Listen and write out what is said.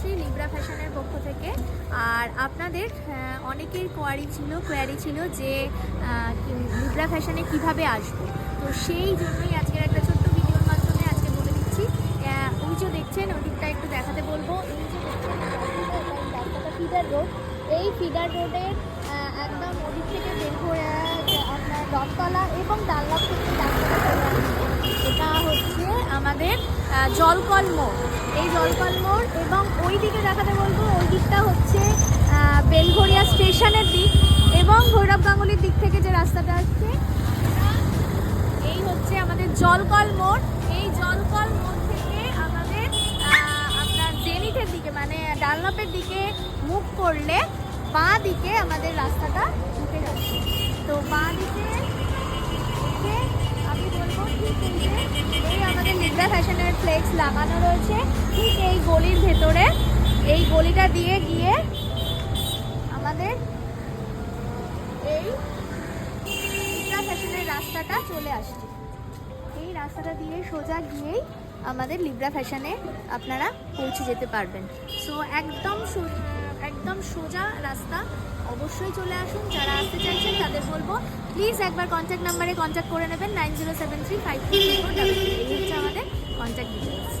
Subhashree Libra ফ্যাশনের পক্ষ থেকে। আর আপনাদের অনেকের কোয়ারি ছিল যে লিব্রা ফ্যাশনে কিভাবে আসবো, তো সেই জন্যই আজকের একটা ছোট্ট ভিডিওর মাধ্যমে আজকে বলে দিচ্ছি। ওই যে দেখছেন ওই দিকটা একটু দেখাতে বলবো। এই যে দেখছেন রাস্তাটা ফিডার রোড, এই ফিডার রোডের একদম ওদিক থেকে বের করে আপনার দশতলা এবং ডানলপ থেকে রাস্তাটা চলে আসছে। এটা হচ্ছে আমাদের জলকল মোড়, এই জলকল মোড়। এবং ওই দিকে দেখাতে বলবো, ওই দিকটা হচ্ছে বেলঘরিয়া স্টেশনের দিক এবং ভৈরব গাঙ্গুলির দিক থেকে যে রাস্তাটা আসছে, এই হচ্ছে আমাদের জলকল মোড়। এই জলকল মোড় থেকে আমাদের আপনার জেনিথের দিকে মানে ডানলপের দিকে মুভ করলে বাঁ দিকে আমাদের রাস্তাটা ঢুকে যাচ্ছে। তো বাঁ দিকে আমি বলবো ঠিক এই আমাদের লিব্রা ফ্যাশনের ফ্লেক্স লাগানো রয়েছে ঠিক এই গলির ভেতরে। এই গলিটা দিয়ে গিয়ে আমাদের এই লিব্রা ফ্যাশনের রাস্তাটা চলে আসছে। এই রাস্তাটা দিয়ে সোজা গিয়েই আমাদের লিব্রা ফ্যাশনে আপনারা পৌঁছে যেতে পারবেন। সো একদম সোজা রাস্তা, অবশ্যই চলে আসুন। যারা আসতে চাইছেন তাদের বলবো প্লিজ একবার কন্ট্যাক্ট নাম্বারে কন্ট্যাক্ট করে নেবেন 9073533433। এই হচ্ছে আমাদের কন্ট্যাক্ট ডিটেলস।